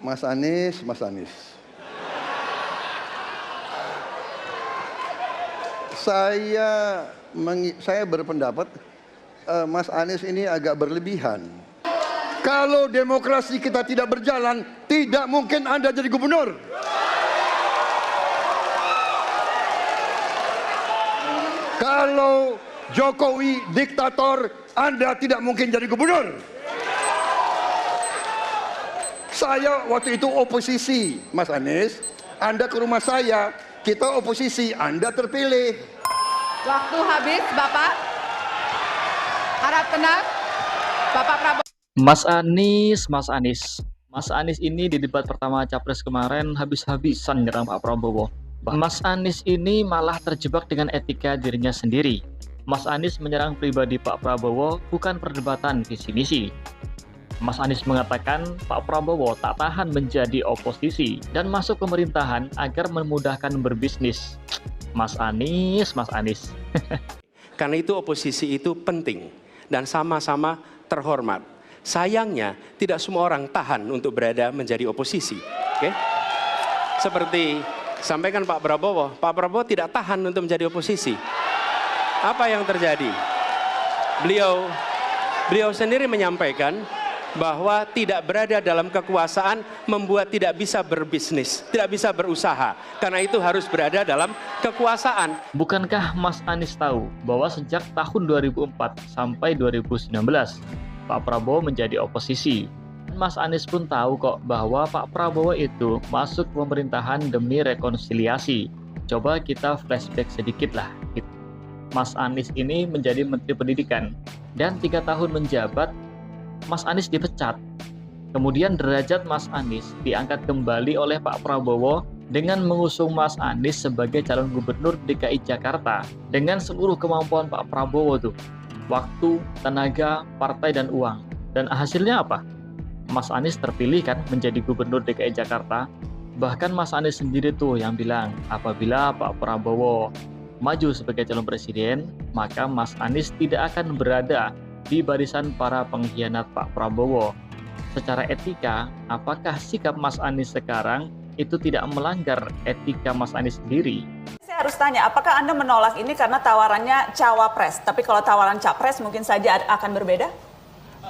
Mas Anies. Saya berpendapat Mas Anies ini agak berlebihan. Kalau demokrasi kita tidak berjalan, tidak mungkin Anda jadi gubernur. Kalau Jokowi diktator, Anda tidak mungkin jadi gubernur. Saya waktu itu oposisi, Mas Anies. Anda ke rumah saya, kita oposisi, Anda terpilih. Waktu habis, Bapak. Harap tenang, Bapak Prabowo. Mas Anies ini di debat pertama Capres kemarin habis-habisan nyerang Pak Prabowo. Mas Anies ini malah terjebak dengan etika dirinya sendiri. Mas Anies menyerang pribadi Pak Prabowo bukan perdebatan visi misi. Mas Anies mengatakan Pak Prabowo tak tahan menjadi oposisi dan masuk pemerintahan agar memudahkan berbisnis. Mas Anies. Karena itu oposisi itu penting dan sama-sama terhormat. Sayangnya tidak semua orang tahan untuk berada menjadi oposisi. Oke? Seperti sampaikan Pak Prabowo tidak tahan untuk menjadi oposisi. Apa yang terjadi? Beliau sendiri menyampaikan bahwa tidak berada dalam kekuasaan membuat tidak bisa berbisnis, tidak bisa berusaha. Karena itu harus berada dalam kekuasaan. Bukankah Mas Anies tahu bahwa sejak tahun 2004 sampai 2019 Pak Prabowo menjadi oposisi? Mas Anies pun tahu kok bahwa Pak Prabowo itu masuk pemerintahan demi rekonsiliasi. Coba kita flashback sedikit lah. Mas Anies ini menjadi Menteri Pendidikan dan 3 tahun menjabat Mas Anies dipecat. Kemudian derajat Mas Anies diangkat kembali oleh Pak Prabowo dengan mengusung Mas Anies sebagai calon gubernur DKI Jakarta dengan seluruh kemampuan Pak Prabowo tuh. Waktu, tenaga, partai, dan uang. Dan hasilnya apa? Mas Anies terpilih kan menjadi gubernur DKI Jakarta. Bahkan Mas Anies sendiri tuh yang bilang apabila Pak Prabowo maju sebagai calon presiden, maka Mas Anies tidak akan berada di barisan para pengkhianat Pak Prabowo. Secara etika, apakah sikap Mas Anies sekarang itu tidak melanggar etika Mas Anies sendiri? Saya harus tanya, apakah Anda menolak ini karena tawarannya cawapres? Tapi kalau tawaran capres mungkin saja akan berbeda?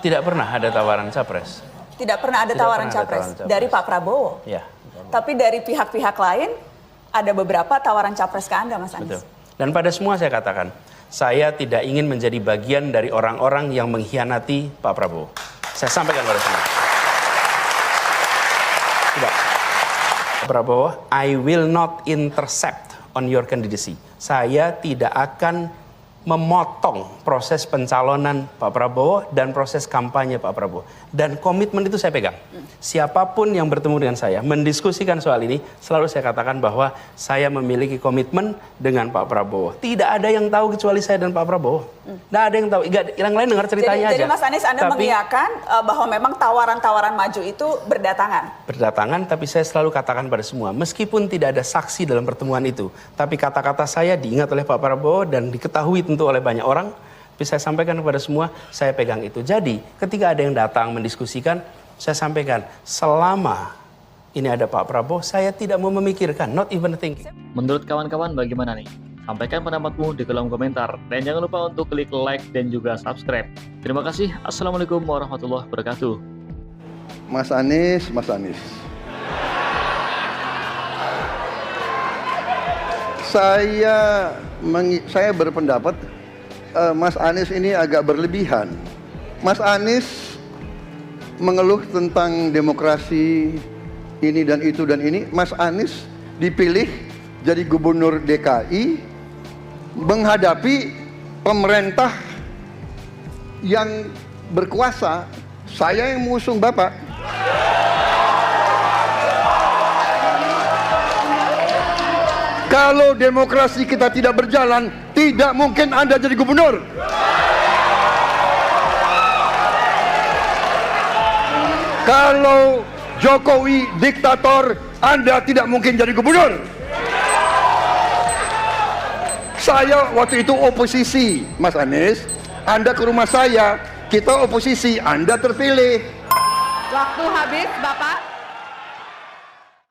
Tidak pernah ada tawaran capres. Tidak pernah ada tawaran capres dari Pak Prabowo? Ya. Tapi dari pihak-pihak lain ada beberapa tawaran capres ke Anda, Mas Anies? Betul. Dan pada semua saya katakan, saya tidak ingin menjadi bagian dari orang-orang yang mengkhianati Pak Prabowo. Saya sampaikan pada semua. Tidak. Pak Prabowo, I will not intercept on your candidacy. Saya tidak akan memotong proses pencalonan Pak Prabowo dan proses kampanye Pak Prabowo. Dan komitmen itu saya pegang. Siapapun yang bertemu dengan saya, mendiskusikan soal ini, selalu saya katakan bahwa saya memiliki komitmen dengan Pak Prabowo. Tidak ada yang tahu kecuali saya dan Pak Prabowo. Tidak ada yang tahu. Yang lain dengar ceritanya aja. Jadi Mas Anies, Anda mengiyakan bahwa memang tawaran-tawaran maju itu berdatangan? Berdatangan, tapi saya selalu katakan pada semua, meskipun tidak ada saksi dalam pertemuan itu, tapi kata-kata saya diingat oleh Pak Prabowo dan diketahui tentu oleh banyak orang, tapi saya sampaikan kepada semua, saya pegang itu. Jadi, ketika ada yang datang mendiskusikan, saya sampaikan, selama ini ada Pak Prabowo, saya tidak mau memikirkan, not even thinking. Menurut kawan-kawan bagaimana nih? Sampaikan pendapatmu di kolom komentar. Dan jangan lupa untuk klik like dan juga subscribe. Terima kasih. Assalamualaikum warahmatullahi wabarakatuh. Mas Anies. Saya berpendapat Mas Anies ini agak berlebihan. Mas Anies mengeluh tentang demokrasi ini dan itu dan ini. Mas Anies dipilih jadi gubernur DKI menghadapi pemerintah yang berkuasa. Saya yang mengusung Bapak. Kalau demokrasi kita tidak berjalan, tidak mungkin Anda jadi gubernur. Kalau Jokowi diktator, Anda tidak mungkin jadi gubernur. Saya waktu itu oposisi, Mas Anies. Anda ke rumah saya, kita oposisi, Anda terpilih. Waktu habis, Bapak.